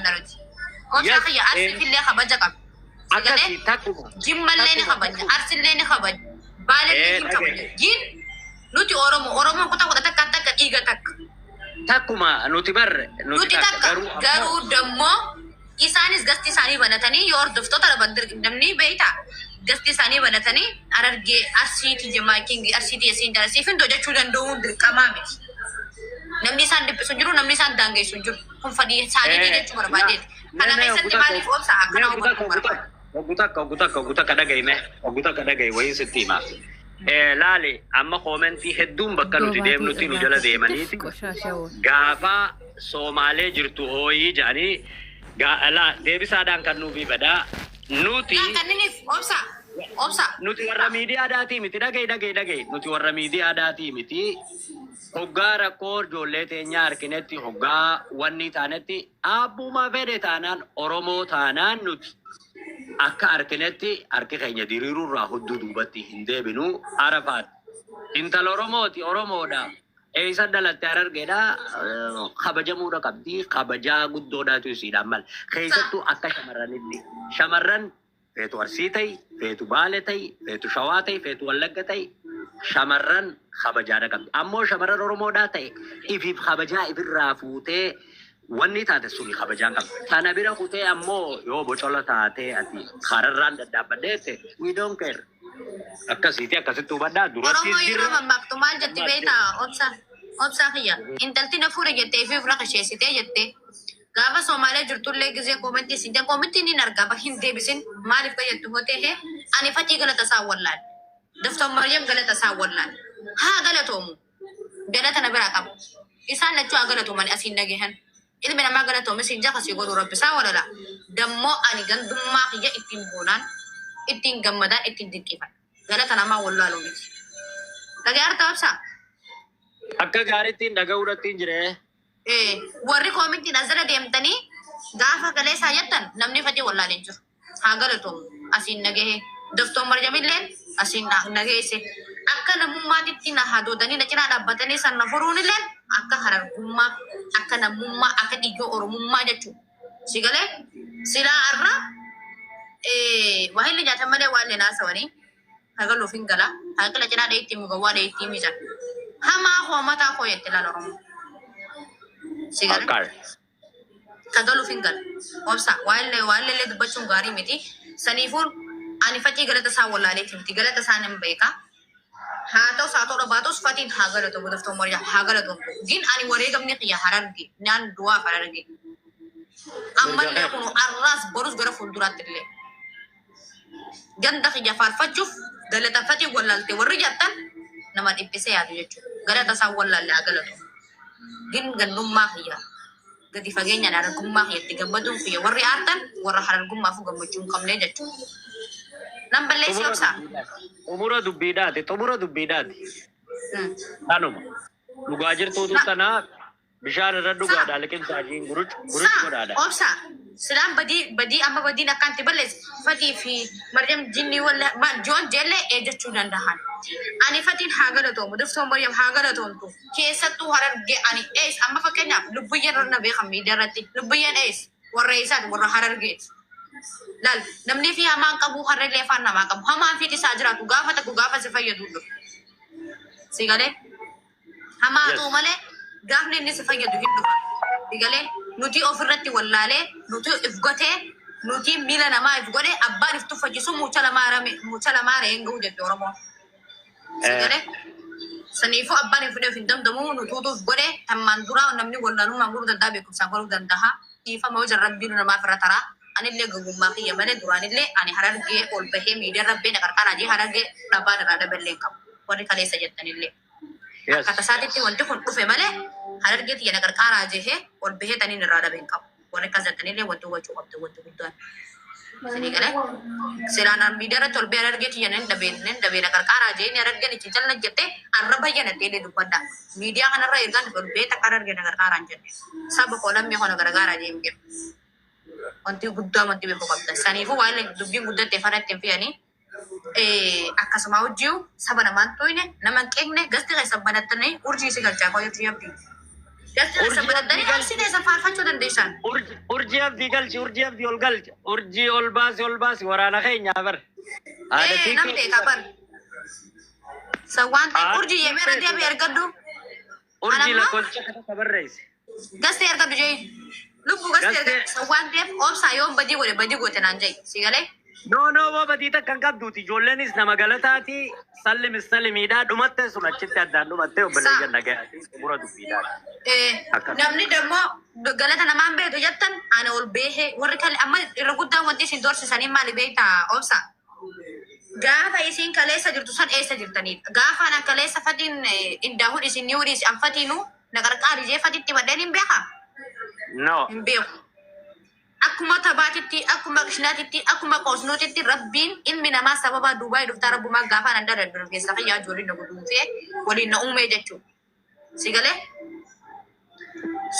نرد وبصح يا أرسل في اللي خبجة قب أكاسي تاكو جيم اللي خبجة أرسل اللي خبجة بالي اللي خبجة جين نوتي أورمو كتا تك إيجا تك تاكوما نوتي بر نوتي تك غارو دمو إسانيس غستي ساني بنتني يور دفتو ترى بدر دمني بيتا غستي ساني بنتني أرجع أرسيتي جماعين أرسيتي يسين درسي فين دوجا شودن دون دركامامي نمني سان دب سنجرو نمني سان دانجي سنجرو هم فدي ساني دي تشوفر بعدين أنا كيسة تمالي فوق ساعة كنا Oguta kada gay me oguta kada gay wayin sittima laali amma commenti heddum bakka nuti deemnuti nu jala deemaniti gaafa Somaalee jirtu hooyi jani gaala deebisaadhaan kan nuufi bada nuti obsa nuti warra miidiyaa daati miti dhagay nuti warra miidiyaa daati miti hoggaa rakkoo ijoollee teenyaa harkinetti hoggaa wanni taanetti abbuma fedhe taanaan Oromoo taanaan nuti akka harkinetti harki keenya diriirurraa hudduu duubatti hin deebinu Arafaat intala Oromoodha eessa dhalatte Harargeedha kabajamuudha qabdi kabajaa guddoodhaatu isiidhaan mal keessattuu akka shamarran feetu Arsii ta'i feetu Baalee ta'i feetu Shawaa ta'i feetu Wallagga ta'i shamarran kabajaadha qabdi ammoo shamarran Oromoodhaa ta'e ifiif kabajaa ifirraa fuutee wanni taate suni kabajaan qabdi kana bira kutee ammoo yoo bocola taatee ati kararraan daddaabadheette we don't care akkasitti hubadhaa duratti Oromoo yeroo mammaaktu maal jetti beekta obsa kiyya intalti na fuure jettee fi fira kasheessitee jettee gaafa Somaalee jirtullee gizee koomentii siddee koomentii ni argaa hin deebisin maaliif fayyaddu hotee ani fatii galata isaa wallaan daftoon Maryam galata isaa wallaan haa galatoomu galata na biraa qabu isaan lachuu haa galatooman asiin nagehan ilmi namaa galatoomu siin jakasii godhu rabbisaa walala dammoo ani gandummaa kiyya ittiin boonaan ittiin gammadaan ittiin dinqifan galata namaa wallaaluu miti dhagaarta obsaa akka gaarittiin dhaga'uudhattiin jiree warri koomentiin asirra deemtanii gaafa galee isaa jettan namni fatii wallaaleen jiru haa galatoomu asiin nagahee daftoon Maryamilleen asiin nageesse akka namummaatitti na hadoodanii na cinaa dhaabbatanii san na furuunilleen akka harargummaa akka namummaa akka dhiigaa Oromummaa jechuudha si galee silaa irra waahilli nyaatan malee waan leenaa sawanii hagaluuf hin gala hagala cinaa dheetti mugawwaa dheetti mijan hamaa hoomataa kooyetti laala Oromoo si galee hagaluuf hin gala obsa waahillee dubbachuun gaarii miti saniifuun ani fatii galata isaa wallaaleetti miti galata isaa nan beekaa haa ta'us haa ta'u baatus fatiin haa galatu daftoon Maryam haa galatu gin ani wareegamni kiyya Hararge naan du'aaf Hararge ammallee kun arraas borus gara fuulduraatti illee ganda kiyya faarfachuuf galata fatii wallaalte warri jattan nama dhiphisee yaadu jechuudha galata isaa wallaalle haa galatu gin gandummaa kiyya gadi fageenyaan harargummaa kiyyatti gammaduun kiyya warri aartan warra harargummaaf gammachuu hin qabne jechuudha. Nambalee si obsa. Umura dubbiidhaati. Kanuma. Dhugaa jirtuutu tanaa bishaan irra dhugaadha liqimsa ajiin guruch godhaadha. Obsa. Silaan badii amma badiin akkanti balleessi. Fatii fi Maryam jinni walla joon jeellee eeggachuu danda'an. Ani fatiin haa galatoomu daftoon Maryam haa galatoomtu. Keessattuu Hararge ani ees amma fakkeenyaaf lubbuyyeen irra beekam miidiyaarratti lubbuyyeen ees warra eessaati warra Harargeeti. Lal namni fi hamaan qabu harree afaan namaa qabu hamaan fi isaa jiraatu gaafa takku gaafa si fayyadu si galee hamaatu malee gaafni inni si fayyadu hin dhufa si galee nuti ofirratti wallaalee nuti if gotee nuti miila namaa if godhee abbaan if tuffachiisu mucha lamaa reenga'u jette Oromoo si galee saniifuu abbaan if fudhee of hin damdamu nutuutu if godhee tammaan duraa namni wallaalummaan guruu danda'a beekumsaan godhuu danda'a dhiifama hojii rabbiin namaaf irra taraa anillee gugummaa kiyya malee duraanillee ani Harargee ol bahee miidiyaa rabbeen qarqaraa jee Harargee dhabaan irraa daballee qabu warri kaleessa jettanillee akka tasaatitti wanti kun dhufe malee Harargee tiyya qarqaraa jee ol bahee taniin irraa dabeen qabu warri kas jettanillee wanti hubachuu qabdu wanti guddaan sanii galee silaan miidiyaa irratti ol bahee Harargee tiyya nin dabeen qarqaraa jee Harargeen itti jalla jettee arra bayyanattee illee dubbadda miidiyaa kanarra eegaan ol bahee takka Harargee qarqaraa jenne saba koolamee hono gargaaraa jee hin wanti guddaa wanti beeku qabda saniifuu waan dubbiin guddatte fanatti hin fiyanii akkasuma hojii saba namaan tuyne nama hin qeeqne gasti keessa banattanii urjii si galchaa qoyatu yabdi Galtee isa badaddanii dhalsine isa faarfachuu dandeessan. Urjii abdii galchi, urjii abdii ol galchi, urjii ol baasi waraana keenyaa bar. Namni taphar. Sawwaan ta'e urjii yemeera deebii ergaddu. Urjii lakkoofsa kana barreesse. Gastee ergaddu jee. Lubbuu gastee ergaddu. Sawwaan ta'eef obsaa yoo badii goote naan jee. Si galee? No, badita kan qabduuti. Ijoollenis nama galataati. Sallimiidhaa dhumattee sun achitti addaan dhumattee obbolee janna gahaati. Mura dubbiidhaa. Namni dammoo galata namaan beeku jettan ana ol beehee warri kale amma irra guddaan wanti isin doorsisanii maali beektaa obsa. Gaafa isin kaleessa jirtu san eessa jirtanidha. Gaafa ana kaleessa fatiin indaahun isin ni hudis anfatiinu naqarqaari jee fatitti baddeen hin beekaa. No. Hin beeku. Akkuma tabaatitti, akkuma qishnaatitti, akkuma qoosnootitti rabbiin ilmi namaa sababa Duubaay dhuftaa rabbumaa gaafa nan dadaddu keessa fayyaa ijoolleen na guduunfee waliin na uumee jechuudha. Si galee?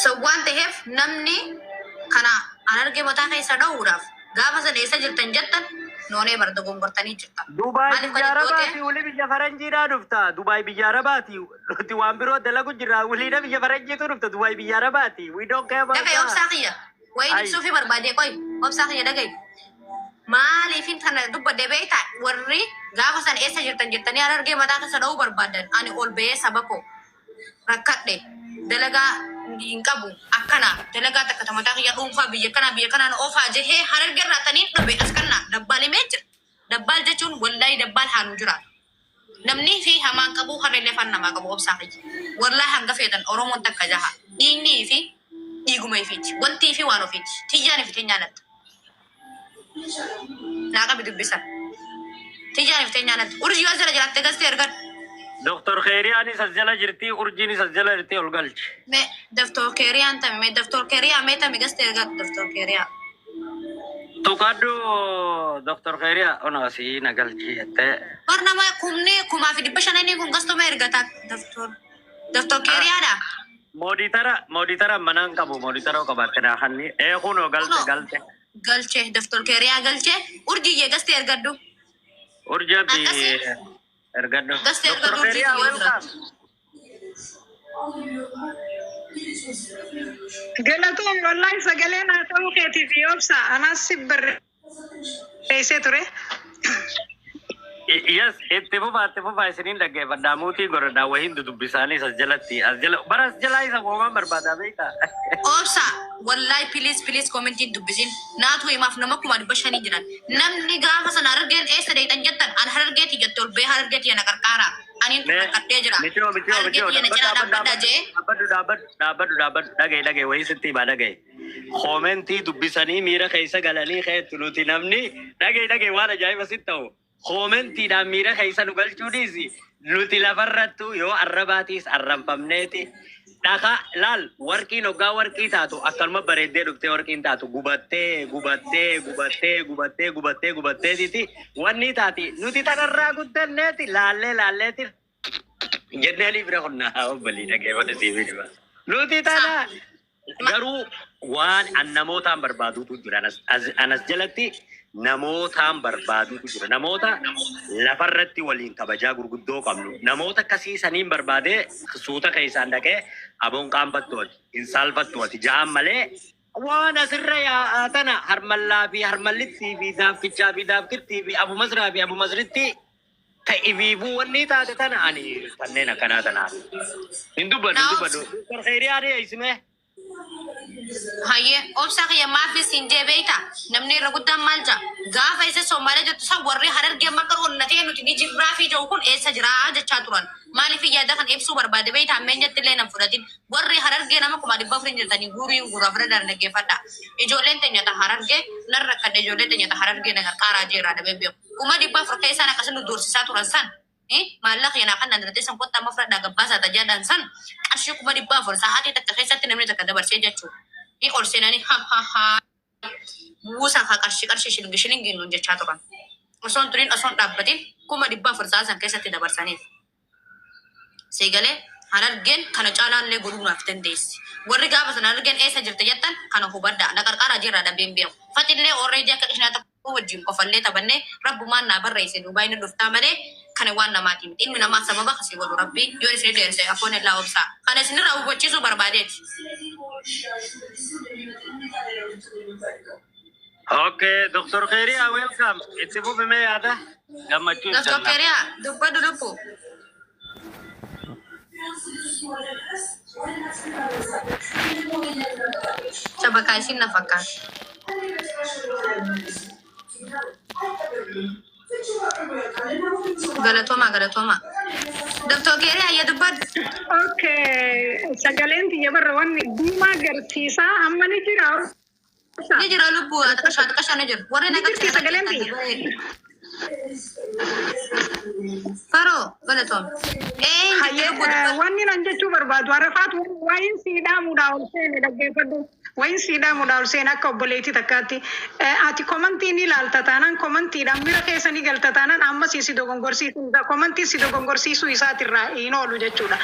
So waan ta'eef namni kana an arge mataa keessa dha'uudhaaf gaafa sana eessa jirtan jettan noonee barda gongortanii jirta. Duubaay biyya Arabaati wali biyya Faranjiidhaa dhufta. Duubaay biyya Arabaati. Nuti waan biroo dalagu jirra. Waliidha biyya Faranjiitu dhufta. Duubaay biyya Arabaati. We don't care about that. Dafee obsaa kiyya. Wayin ibsuufi barbaadee qoy obsaa kiyya dhagayi. Maaliifin kana dubbadde beekta warri gaafa sana eessa jirtan jettanii an argee mataa keessa dha'uu barbaadan ani ol ba'ee saba koo rakkadhe dalagaa hin qabu akkana dalagaa takka tamataa kiyya dhuunfaa biyya kanaan oofaa jehee har argee irraatanii dhabe as kanna dabbaal himee jira. Dabbaal jechuun wallahi dabbaal haanuu jira. Namni fi hamaan qabu harreellee fan namaa qabu obsaa kiyya. Wallahi hanga feetan Oromoon takka jaha. Dhiignii fi dhiiguma ifiiti. Wantii fi waan ofiiti. Tiyyaan ifitee nyaanatta. Naa qabi dubbisan. Tiyyaan ifitee nyaanatta. Urjii yoo jala jiraatte gastee ergan. Doktor Kheeriyaanis as jala jirti, urjiinis as jala jirti ol galchi. Me Daftor Keeriyaan tami me Daftor Keeriyaa mee tami gastee ergan Daftor Keeriyaa. Tukaddu Doktor Kheeriyaa ona asii na galchi jettee. War nama kumaa fi 500 kun gastuma ergata Daftor Keeriyaadha. Mooditara manaan qabu mooditara qabaatte daahanni kunoo galte. Galchee Daftor Keeriyaa galchee urjii gastee ergaddu. Urjii abdii ergaddu. Gastee ergaddu urjii Galatoon wallahi sagalee naa ta'uu keetiif obsa anas si barreessee ture. Yes, itti fufaa isiniin dhaggeeffadhaa muutii godhadhaa wahiin dudubbisaanii as jalatti baras jalaa isa uumaan barbaadaa beektaa. Obsa wallahi please commentiin dubbisin naatu himaaf nama 500 jiran namni gaafa sana argeen eessa deetan jettan an harargeeti jette ol bee harargeeti yana qarqaara aniin qaqqadhee jira. Harargeeti yana jira dhaabbadhaa jee. Dhaabbadhu dhagaye wayii sitti himaa dhagaye. Koomentii dubbisanii miira keessa galanii keetti nuti namni dhagaye waan ajaa'iba sitti ta'u. Koomentiidhaan miira keessa nu galchuudhiis nuti lafarrattu yoo arrabaatiis arranfamneeti. Dhakaa laal warqiin hoggaa warqii taatu akkanuma bareeddee dhuftee warqiin taatu gubatteetiti wanni taati nuti tanarraa guddanneeti laalleeti jenneeni bira qonnaa obbalii dhageeffate siifii dhiba. Nuti tana garuu waan namootaan barbaaduutu jira anas jalatti. Namootaan barbaaduutu jira. Namoota lafarratti waliin kabajaa gurguddoo qabnu. Namoota akkasii saniin barbaadee suuta keessaan dhaqee aboon qaanfattooti, hin saalfattooti ja'an malee waan asirra yaa'aa tana harmallaa fi harmallittii fi daaffichaa fi daafkittii fi abumasraa fi abumasritti ta'ifiifuu wanni taate tana ani kanneen akkanaa tanaan. Hin dubbadhu. Kheeriyaa dhiyeessimee. Hayyee obsa kiyya maafis hin deebi'ita namni irra guddaan maal jaa gaafa isa Soomaalee jettu san warri harargee makka onnatee nuti ni jibraafi jiru kun eessa jira jechaa turan maaliif yaada kan ibsuu barbaade beeyta ammeenyatti illee nan fudhatin warri harargee nama 400 jirtanii guurii guraaf irra dhaggeeffadha ijoolleen teenyata harargee nan rakkadhe ijoolleen teenyata harargee na qarqaaraa jeeraa dhabee beeku 400 keessaan akkasii nu doorsisaa turan san maallaqa yana kan nandatee san kottaa amma fudhadhaa gabbaasaa tajaajilaa san qarshii 400 sa'aatii takka keessatti namni takka dabarsee jechuudha. Ol seenanii buusan haa qarshii shilingi nuun jechaa turan. Osoon turiin osoon dhaabbatiin 400 sa'aasan keessatti dabarsaniif. Seegalee harargeen kana caalaallee godhuu naaf dandeessi. Warri gaafa sana harargeen eessa jirte jettan kana hubaddaa na qarqaaraa jirraa dhabeen beeku. Fatillee orreedii akka qishnaa tokko wajjin qofallee taphannee rabbumaan naa barreesse Duubaay ni dhuftaa malee kana waan namaati miti ilmi namaa sababa kasii godhu rabbi yoo isin deesse afoon illaa obsaa kana isinirraa hubachiisuu barbaadeeti. Okay, Dr. Keria, welcome. It's a movie me ada. Gammachuun Dr. Keria dubbadu lubbu. Sabakaa isin na fakkaata. Galatoma. Dr. Keria ya dubbadu. Okay, sagaleen tiyya barra wanni diimaa garsiisaa amma ni jira. Ni jira lubbu akka ni jira. Warreen akka Jirti sagaleen tiyya. Faro galatoma. Wanni nan jechuu barbaadu Arafaat wayin siidhaamuudhaa ol seene dhaggeeffadhu. Wayin siidhaamuudhaa ol seene akka obboleettii takkaatti. Ati komantii ni ilaalta taanaan komantiidhaan bira keessa ni galta taanaan ammas si dogongorsiisuu isaa komantii si dogongorsiisuu isaatirraa hin oolu jechuudha.